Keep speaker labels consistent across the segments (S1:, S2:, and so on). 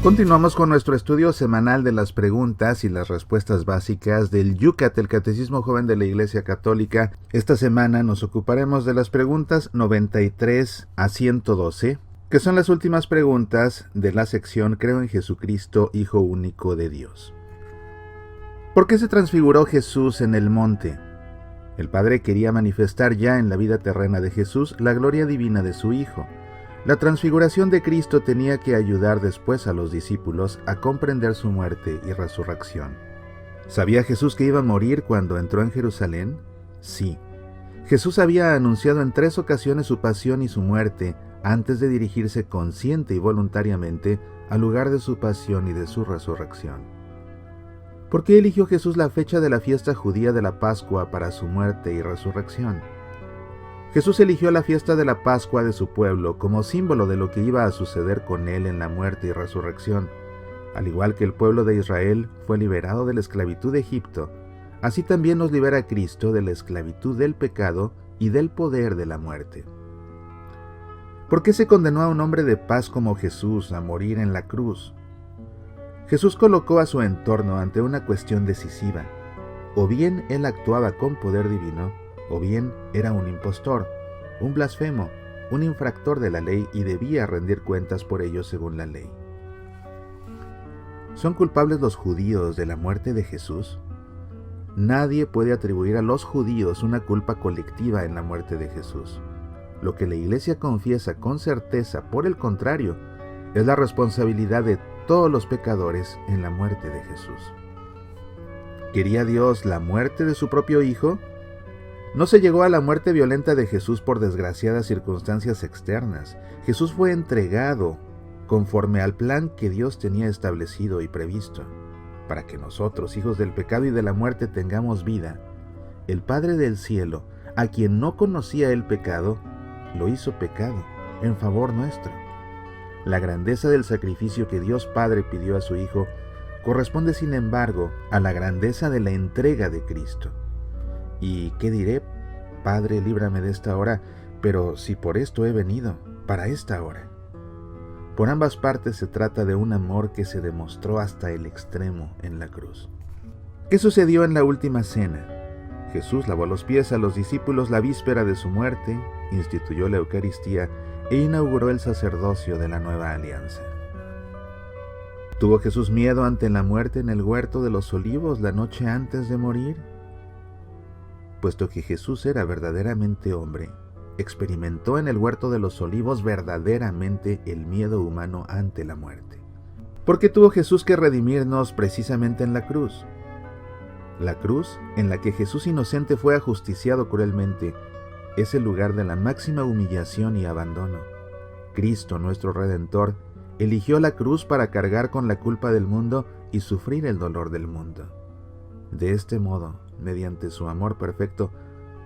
S1: Continuamos con nuestro estudio semanal de las preguntas y las respuestas básicas del Yucat, el Catecismo Joven de la Iglesia Católica. Esta semana nos ocuparemos de las preguntas 93 a 112, que son las últimas preguntas de la sección Creo en Jesucristo, Hijo único de Dios. ¿Por qué se transfiguró Jesús en el monte? El Padre quería manifestar ya en la vida terrena de Jesús la gloria divina de su Hijo. La transfiguración de Cristo tenía que ayudar después a los discípulos a comprender su muerte y resurrección. ¿Sabía Jesús que iba a morir cuando entró en Jerusalén? Sí. Jesús había anunciado en 3 ocasiones su pasión y su muerte antes de dirigirse consciente y voluntariamente al lugar de su pasión y de su resurrección. ¿Por qué eligió Jesús la fecha de la fiesta judía de la Pascua para su muerte y resurrección? Jesús eligió la fiesta de la Pascua de su pueblo como símbolo de lo que iba a suceder con él en la muerte y resurrección. Al igual que el pueblo de Israel fue liberado de la esclavitud de Egipto, así también nos libera Cristo de la esclavitud del pecado y del poder de la muerte. ¿Por qué se condenó a un hombre de paz como Jesús a morir en la cruz? Jesús colocó a su entorno ante una cuestión decisiva. O bien él actuaba con poder divino, o bien era un impostor, un blasfemo, un infractor de la ley y debía rendir cuentas por ello según la ley. ¿Son culpables los judíos de la muerte de Jesús? Nadie puede atribuir a los judíos una culpa colectiva en la muerte de Jesús. Lo que la Iglesia confiesa con certeza, por el contrario, es la responsabilidad de todos los pecadores en la muerte de Jesús. ¿Quería Dios la muerte de su propio Hijo? No se llegó a la muerte violenta de Jesús por desgraciadas circunstancias externas. Jesús fue entregado conforme al plan que Dios tenía establecido y previsto. Para que nosotros, hijos del pecado y de la muerte, tengamos vida, el Padre del cielo, a quien no conocía el pecado, lo hizo pecado en favor nuestro. La grandeza del sacrificio que Dios Padre pidió a su Hijo corresponde, sin embargo, a la grandeza de la entrega de Cristo. ¿Y qué diré? Padre, líbrame de esta hora, pero si por esto he venido, para esta hora. Por ambas partes se trata de un amor que se demostró hasta el extremo en la cruz. ¿Qué sucedió en la última cena? Jesús lavó los pies a los discípulos la víspera de su muerte, instituyó la Eucaristía e inauguró el sacerdocio de la nueva alianza. ¿Tuvo Jesús miedo ante la muerte en el huerto de los Olivos la noche antes de morir? Puesto que Jesús era verdaderamente hombre, experimentó en el huerto de los Olivos verdaderamente el miedo humano ante la muerte. ¿Por qué tuvo Jesús que redimirnos precisamente en la cruz? La cruz, en la que Jesús inocente fue ajusticiado cruelmente, es el lugar de la máxima humillación y abandono. Cristo, nuestro Redentor, eligió la cruz para cargar con la culpa del mundo y sufrir el dolor del mundo. De este modo, mediante su amor perfecto,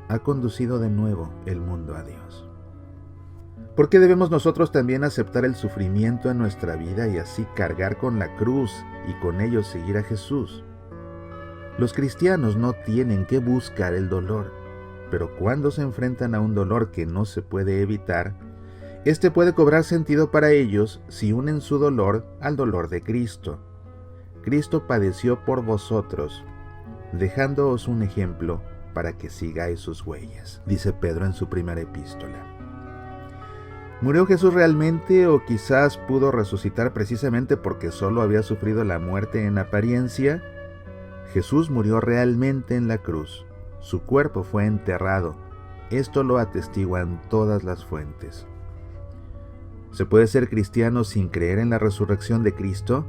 S1: ha conducido de nuevo el mundo a Dios. ¿Por qué debemos nosotros también aceptar el sufrimiento en nuestra vida y así cargar con la cruz y con ello seguir a Jesús? Los cristianos no tienen que buscar el dolor, pero cuando se enfrentan a un dolor que no se puede evitar, este puede cobrar sentido para ellos si unen su dolor al dolor de Cristo. Cristo padeció por vosotros, dejándoos un ejemplo para que sigáis sus huellas, dice Pedro en su primera epístola. ¿Murió Jesús realmente o quizás pudo resucitar precisamente porque solo había sufrido la muerte en apariencia? Jesús murió realmente en la cruz. Su cuerpo fue enterrado. Esto lo atestiguan todas las fuentes. ¿Se puede ser cristiano sin creer en la resurrección de Cristo?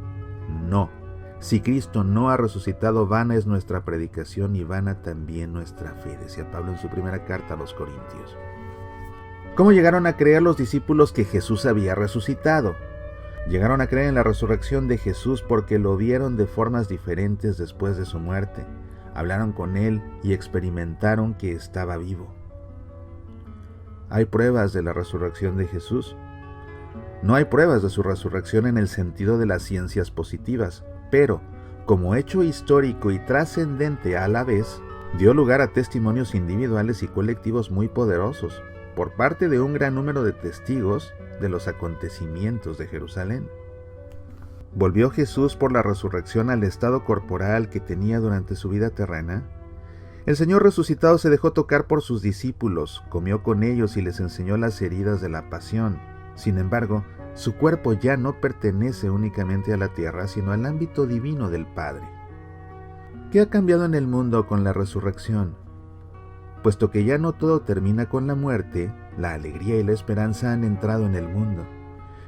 S1: No. Si Cristo no ha resucitado, vana es nuestra predicación y vana también nuestra fe, decía Pablo en su primera carta a los Corintios. ¿Cómo llegaron a creer los discípulos que Jesús había resucitado? Llegaron a creer en la resurrección de Jesús porque lo vieron de formas diferentes después de su muerte. Hablaron con él y experimentaron que estaba vivo. ¿Hay pruebas de la resurrección de Jesús? No hay pruebas de su resurrección en el sentido de las ciencias positivas, pero, como hecho histórico y trascendente a la vez, dio lugar a testimonios individuales y colectivos muy poderosos, por parte de un gran número de testigos de los acontecimientos de Jerusalén. ¿Volvió Jesús por la resurrección al estado corporal que tenía durante su vida terrena? El Señor resucitado se dejó tocar por sus discípulos, comió con ellos y les enseñó las heridas de la pasión. Sin embargo, su cuerpo ya no pertenece únicamente a la tierra, sino al ámbito divino del Padre. ¿Qué ha cambiado en el mundo con la resurrección? Puesto que ya no todo termina con la muerte, la alegría y la esperanza han entrado en el mundo.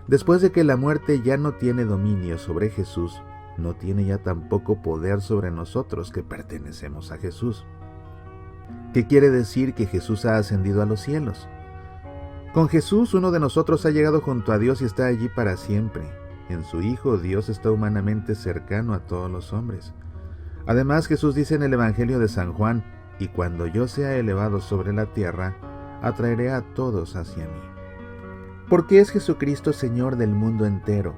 S1: Después de que la muerte ya no tiene dominio sobre Jesús, no tiene ya tampoco poder sobre nosotros que pertenecemos a Jesús. ¿Qué quiere decir que Jesús ha ascendido a los cielos? Con Jesús uno de nosotros ha llegado junto a Dios y está allí para siempre. En su Hijo Dios está humanamente cercano a todos los hombres. Además, Jesús dice en el Evangelio de San Juan: «Y cuando yo sea elevado sobre la tierra, atraeré a todos hacia mí». ¿Por qué es Jesucristo Señor del mundo entero?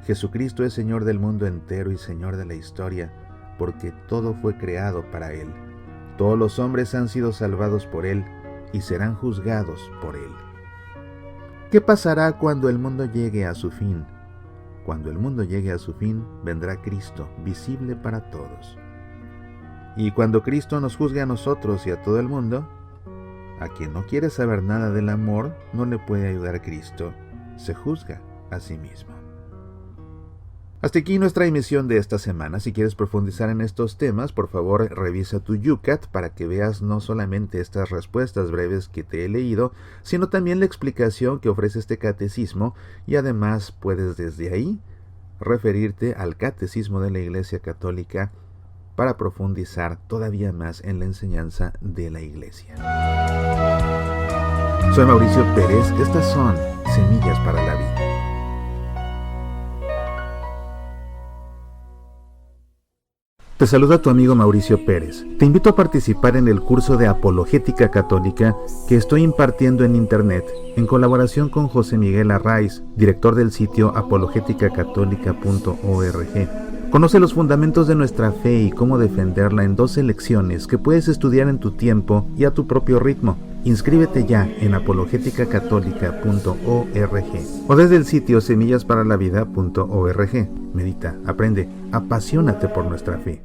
S1: Jesucristo es Señor del mundo entero y Señor de la historia, porque todo fue creado para Él. Todos los hombres han sido salvados por Él y serán juzgados por Él. ¿Qué pasará cuando el mundo llegue a su fin? Cuando el mundo llegue a su fin, vendrá Cristo, visible para todos. Y cuando Cristo nos juzgue a nosotros y a todo el mundo, a quien no quiere saber nada del amor, no le puede ayudar a Cristo, se juzga a sí mismo. Hasta aquí nuestra emisión de esta semana. Si quieres profundizar en estos temas, por favor revisa tu YouCat para que veas no solamente estas respuestas breves que te he leído, sino también la explicación que ofrece este catecismo, y además puedes desde ahí referirte al Catecismo de la Iglesia Católica para profundizar todavía más en la enseñanza de la Iglesia. Soy Mauricio Pérez, estas son Semillas para la Vida. Te saluda tu amigo Mauricio Pérez. Te invito a participar en el curso de Apologética Católica que estoy impartiendo en Internet en colaboración con José Miguel Arraiz, director del sitio apologeticacatólica.org. Conoce los fundamentos de nuestra fe y cómo defenderla en 12 lecciones que puedes estudiar en tu tiempo y a tu propio ritmo. Inscríbete ya en apologeticacatólica.org o desde el sitio semillasparalavida.org. Medita, aprende, apasionate por nuestra fe.